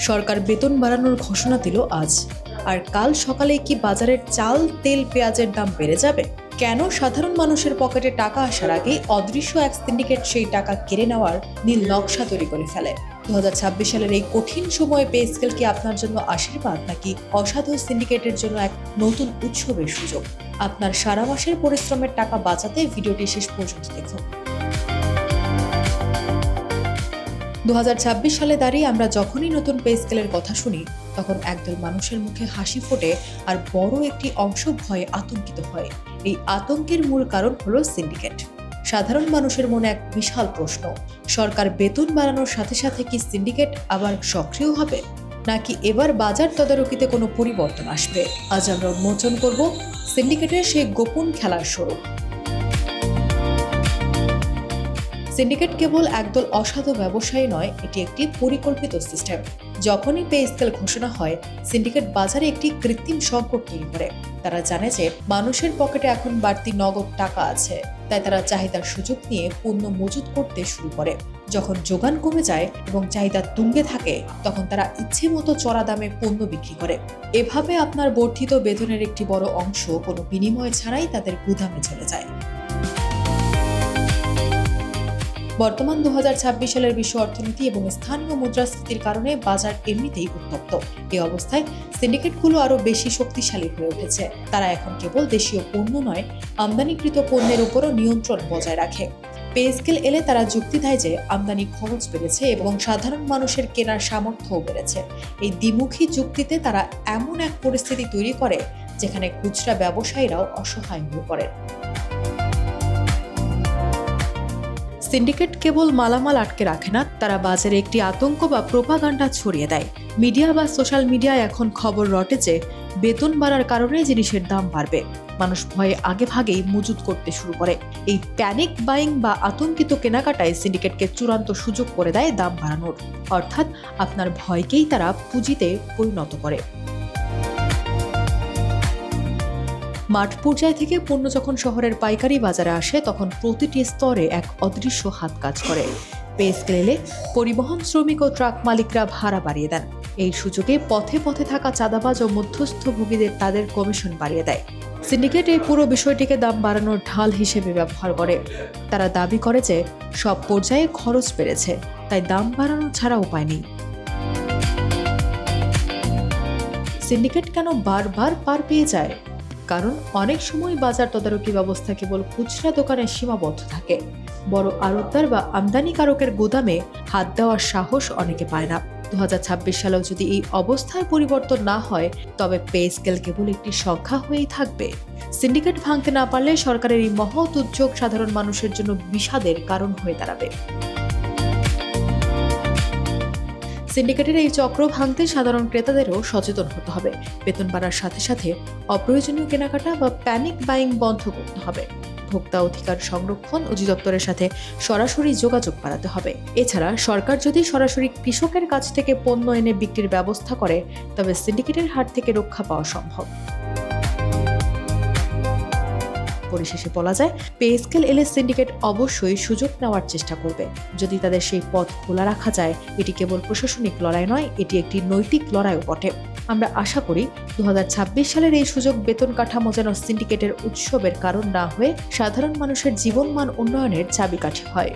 সরকার বেতন বাড়ানোর ঘোষণা দিল আজ। আর কাল সকালে কি বাজারের চাল, তেল, পেঁয়াজের দাম বেড়ে যাবে? কেন সাধারণ মানুষের পকেটে টাকা আসার আগেই অদৃশ্য এক সিন্ডিকেট সেই টাকা কেড়ে নেওয়ার নীল নকশা তৈরি করে ফেলে? 2026 সালের এই কঠিন সময়ে পে স্কেল কি আপনার জন্য আশীর্বাদ, নাকি অসাধু সিন্ডিকেটের জন্য এক নতুন উৎসবের সুযোগ? আপনার সারা মাসের পরিশ্রমের টাকা বাঁচাতে ভিডিওটি শেষ পর্যন্ত দেখুন। 2026 সালে দাঁড়িয়ে আমরা যখনই নতুন পে স্কেলের কথা শুনি, তখন একদল মানুষের মুখে হাসি ফোটে আর বড় একটি অংশ ভয়ে আতঙ্কিত হয়। এই আতঙ্কের মূল কারণ হলো সিন্ডিকেট। সাধারণ মানুষের মনে এক বিশাল প্রশ্ন, সরকার বেতন বাড়ানোর সাথে সাথে কি সিন্ডিকেট আবার সক্রিয় হবে, নাকি এবার বাজার তদারকিতে কোনো পরিবর্তন আসবে? আজ আমরা উন্মোচন করব সিন্ডিকেটের সেই গোপন খেলার স্বরূপ। সিন্ডিকেট কেবল একদল অসাধু ব্যবসায়ী নয়, এটি একটি পরিকল্পিত সিস্টেম। যখনই পে স্কেল ঘোষণা হয়, সিন্ডিকেট বাজারে একটি কৃত্রিম সংকট তৈরি করে। তারা জানে যে মানুষের পকেটে এখন বাড়তি নগদ টাকা আছে, তাই তারা চাহিদার সুযোগ নিয়ে পণ্য মজুত করতে শুরু করে। যখন যোগান কমে যায় এবং চাহিদা তুঙ্গে থাকে, তখন তারা ইচ্ছে মতো চড়া দামে পণ্য বিক্রি করে। এভাবে আপনার বর্ধিত বেতনের একটি বড় অংশ কোনো বিনিময় ছাড়াই তাদের গুদামে চলে যায়। বর্তমান 2026 সালের বিশ্ব অর্থনীতি এবং স্থানীয় মুদ্রাস্ফীতির কারণে বাজার এমনিতেই উত্তপ্ত। এই অবস্থায় সিন্ডিকেটগুলো আরও বেশি শক্তিশালী হয়ে উঠেছে। তারা এখন কেবল দেশীয় পণ্য নয়, আমদানিকৃত পণ্যের উপরও নিয়ন্ত্রণ বজায় রাখে। পে স্কেল এলে তারা যুক্তি দেয় যে আমদানি খরচ বেড়েছে এবং সাধারণ মানুষের কেনার সামর্থ্যও বেড়েছে। এই দ্বিমুখী যুক্তিতে তারা এমন এক পরিস্থিতি তৈরি করে যেখানে খুচরা ব্যবসায়ীরাও অসহায় হয়ে পড়ে। সিন্ডিকেট কেবল মালামাল আটকে রাখে না, তারা বাজারে একটি আতঙ্ক বা প্রোপাগান্ডা ছড়িয়ে দেয়। মিডিয়া বা সোশ্যাল মিডিয়ায় এখন খবর রটে যে বেতন বাড়ার কারণে জিনিসের দাম বাড়বে। মানুষ ভয়ে আগেভাগেই মজুত করতে শুরু করে। এই প্যানিক বাইং বা আতঙ্কিত কেনাকাটায় সিন্ডিকেটকে চূড়ান্ত সুযোগ করে দেয় দাম বাড়ানোর। অর্থাৎ আপনার ভয়কেই তারা পুঁজিতে পরিণত করে। মাঠ পর্যায় থেকে পণ্য যখন শহরের পাইকারি বাজারে আসে, তখন প্রতিটি স্তরে এক অদৃশ্য হাত কাজ করে। পে স্কেলে পরিবহন শ্রমিক ও ট্রাক মালিকরা ভাড়া বাড়িয়ে দেন। এই সুযোগে পথে পথে থাকা চাঁদাবাজ ও মধ্যস্থভোগীদের তাদের কমিশন বাড়িয়ে দেয়। সিন্ডিকেট এই পুরো বিষয়টিকে দাম বাড়ানোর ঢাল হিসেবে ব্যবহার করে। তারা দাবি করে যে সব পর্যায়ে খরচ বেড়েছে, তাই দাম বাড়ানো ছাড়া উপায় নেই। সিন্ডিকেট কেন বারবার পার পেয়ে যায়? কারণ অনেক সময় বাজার তদারকি ব্যবস্থা কেবল খুচরা দোকানে সীমাবদ্ধ থাকে। বড় আড়তদার বা আমদানিকারকের গুদামে হাত দেওয়ার সাহস অনেকে পায় না। 2026 সালেও যদি এই অবস্থায় পরিবর্তন না হয়, তবে পে স্কেল কেবল একটি সংখ্যা হয়েই থাকবে। সিন্ডিকেট ভাঙতে না পারলে সরকারের এই মহৎ উদ্যোগ সাধারণ মানুষের জন্য বিষাদের কারণ হয়ে দাঁড়াবে। সিন্ডিকেটের এই চক্র ভাঙতে সাধারণ ক্রেতাদেরও সচেতন হতে হবে। বেতন বাড়ার সাথে সাথে অপ্রয়োজনীয় কেনাকাটা বা প্যানিক বাইং বন্ধ করতে হবে। ভোক্তা অধিকার সংরক্ষণ অধিদপ্তরের সাথে সরাসরি যোগাযোগ বাড়াতে হবে। এছাড়া সরকার যদি সরাসরি কৃষকের কাছ থেকে পণ্য এনে বিক্রির ব্যবস্থা করে, তবে সিন্ডিকেটের হাত থেকে রক্ষা পাওয়া সম্ভব। পরিশেষে বলা যায়, পে স্কেল এলে সিন্ডিকেট অবশ্যই সুযোগ নেওয়ার চেষ্টা করবে। যদি তাদের সেই পথ খোলা রাখা যায়, এটি কেবল প্রশাসনিক লড়াই নয়, এটি একটি নৈতিক লড়াইও বটে। আমরা আশা করি 2026 সালের এই সুযোগ বেতন কাঠামো যেন সিন্ডিকেটের উৎসবের কারণ না হয়ে সাধারণ মানুষের জীবনমান উন্নয়নের চাবিকাঠি হয়।